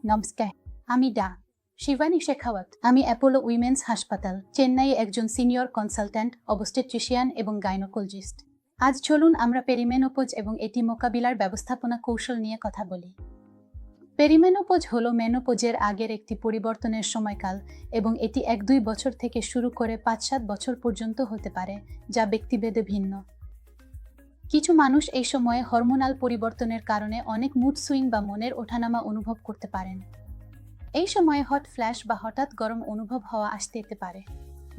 নমস্কার, আমি শিবানী শেখাওয়াত। আমি অ্যাপোলো উইমেন্স হাসপাতাল, চেন্নাইয়ে একজন সিনিয়র কনসালট্যান্ট, অবস্টেট্রিশিয়ান এবং গাইনোকোলজিস্ট। আজ চলুন আমরা পেরিমেনোপজ এবং এটি মোকাবিলার ব্যবস্থাপনা কৌশল নিয়ে কথা বলি। পেরিমেনোপজ হলো মেনোপজের আগের একটি পরিবর্তনের সময়কাল এবং এটি 1-2 বছর থেকে শুরু করে 5-7 বছর পর্যন্ত হতে পারে, যা ব্যক্তিভেদে ভিন্ন। কিছু মানুষ এই সময়ে হরমোনাল পরিবর্তনের কারণে অনেক মুড সুইং বা মনের ওঠানামা অনুভব করতে পারেন। এই সময়ে হট ফ্ল্যাশ বা হঠাৎ গরম অনুভব হওয়া আসতে পারে।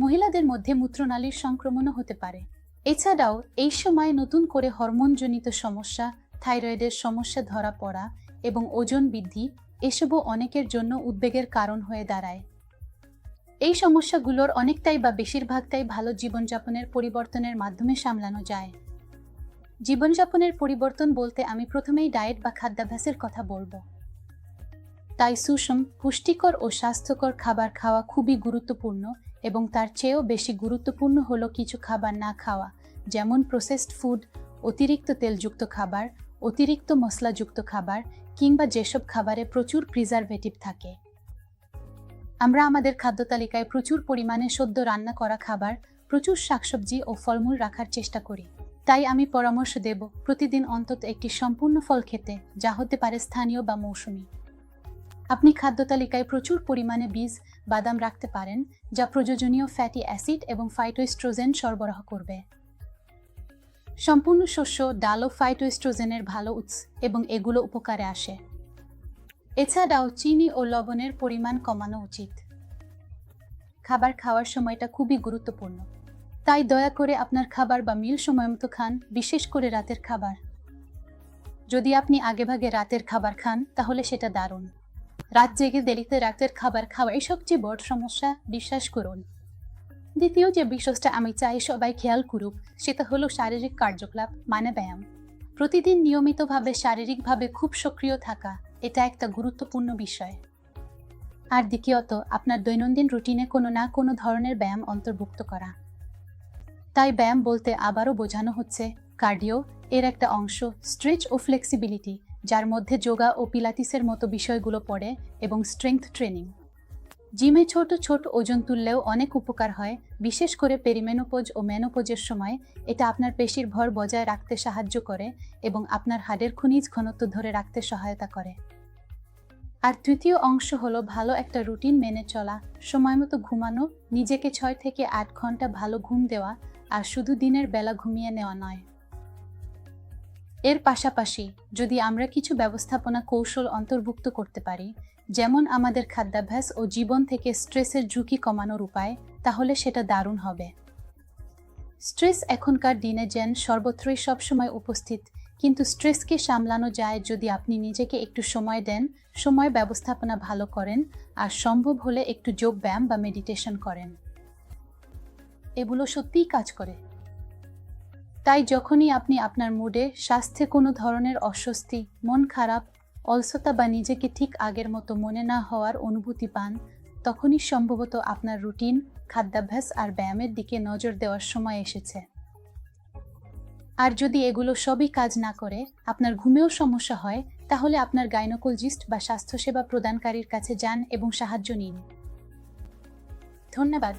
মহিলাদের মধ্যে মূত্রনালীর সংক্রমণও হতে পারে। এছাড়াও এই সময়ে নতুন করে হরমোনজনিত সমস্যা, থাইরয়েডের সমস্যা ধরা পড়া এবং ওজন বৃদ্ধি এসবও অনেকের জন্য উদ্বেগের কারণ হয়ে দাঁড়ায়। এই সমস্যাগুলোর অনেকটাই বা বেশিরভাগটাই ভালো জীবনযাপনের পরিবর্তনের মাধ্যমে সামলানো যায়। জীবনযাপনের পরিবর্তন বলতে আমি প্রথমেই ডায়েট বা খাদ্যাভ্যাসের কথা বলবো। তাই সুষম, পুষ্টিকর ও স্বাস্থ্যকর খাবার খাওয়া খুবই গুরুত্বপূর্ণ এবং তার চেয়েও বেশি গুরুত্বপূর্ণ হলো কিছু খাবার না খাওয়া, যেমন প্রসেসড ফুড, অতিরিক্ত তেলযুক্ত খাবার, অতিরিক্ত মশলাযুক্ত খাবার কিংবা যেসব খাবারে প্রচুর প্রিজারভেটিভ থাকে। আমরা আমাদের খাদ্য তালিকায় প্রচুর পরিমাণে সদ্য রান্না করা খাবার, প্রচুর শাকসবজি ও ফলমূল রাখার চেষ্টা করি। তাই আমি পরামর্শ দেব প্রতিদিন অন্তত একটি সম্পূর্ণ ফল খেতে, যা হতে পারে স্থানীয় বা মৌসুমী। আপনি খাদ্য তালিকায় প্রচুর পরিমাণে বীজ, বাদাম রাখতে পারেন, যা প্রয়োজনীয় ফ্যাটি অ্যাসিড এবং ফাইটোএস্ট্রোজেন সরবরাহ করবে। সম্পূর্ণ শস্য, ডাল ও ফাইটোএস্ট্রোজেনের ভালো উৎস এবং এগুলো উপকারে আসে। এছাড়াও চিনি ও লবণের পরিমাণ কমানো উচিত। খাবার খাওয়ার সময়টা খুবই গুরুত্বপূর্ণ, তাই দয়া করে আপনার খাবার বা মিল সময়মতো খান, বিশেষ করে রাতের খাবার। যদি আপনি আগেভাগে রাতের খাবার খান তাহলে সেটা দারুণ। রাত জেগে দেরিতে রাতের খাবার খাওয়াই সবচেয়ে বড় সমস্যা, বিশ্বাস করুন। দ্বিতীয় যে বিষয়টা আমি চাই সবাই খেয়াল করুক, সেটা হলো শারীরিক কার্যকলাপ, মানে ব্যায়াম। প্রতিদিন নিয়মিতভাবে শারীরিকভাবে খুব সক্রিয় থাকা, এটা একটা গুরুত্বপূর্ণ বিষয়। আর দ্বিতীয়ত, আপনার দৈনন্দিন রুটিনে কোনো না কোনো ধরনের ব্যায়াম অন্তর্ভুক্ত করা। তাই ব্যায়াম বলতে আবারও বোঝানো হচ্ছে কার্ডিও এর একটা অংশ, স্ট্রেচ ও ফ্লেক্সিবিলিটি, যার মধ্যে যোগা ও পিলাটিসের মতো বিষয়গুলো পড়ে, এবং স্ট্রেংথ ট্রেনিং। জিমে ছোট ছোট ওজন তুললেও অনেক উপকার হয়, বিশেষ করে পেরিমেনোপজ ও মেনোপজের সময়। এটা আপনার পেশির ভর বজায় রাখতে সাহায্য করে এবং আপনার হাড়ের খনিজ ঘনত্ব ধরে রাখতে সহায়তা করে। আর তৃতীয় অংশ হলো ভালো একটা রুটিন মেনে চলা, সময়মতো ঘুমানো, নিজেকে 6 থেকে 8 ঘন্টা ভালো ঘুম দেওয়া, আর শুধু দিনের বেলা ঘুমিয়ে নেওয়া নয়। এর পাশাপাশি যদি আমরা কিছু ব্যবস্থাপনা কৌশল অন্তর্ভুক্ত করতে পারি, যেমন আমাদের খাদ্যাভ্যাস ও জীবন থেকে স্ট্রেসের ঝুঁকি কমানোর উপায়, তাহলে সেটা দারুণ হবে। স্ট্রেস এখনকার দিনে যেন সর্বত্রই সবসময় উপস্থিত, কিন্তু স্ট্রেসকে সামলানো যায় যদি আপনি নিজেকে একটু সময় দেন, সময় ব্যবস্থাপনা ভালো করেন, আর সম্ভব হলে একটু যোগ ব্যায়াম বা মেডিটেশন করেন। এগুলো সত্যিই কাজ করে। তাই যখনই আপনি আপনার মুডে, স্বাস্থ্যে কোনো ধরনের অস্বস্তি, মন খারাপ, অলসতা বা নিজেকে ঠিক আগের মতো মনে না হওয়ার অনুভূতি পান, তখনই সম্ভবত আপনার রুটিন, খাদ্যাভ্যাস আর ব্যায়ামের দিকে নজর দেওয়ার সময় এসেছে। আর যদি এগুলো সবই কাজ না করে, আপনার ঘুমেও সমস্যা হয়, তাহলে আপনার গাইনোকোলজিস্ট বা স্বাস্থ্যসেবা প্রদানকারীর কাছে যান এবং সাহায্য নিন। ধন্যবাদ।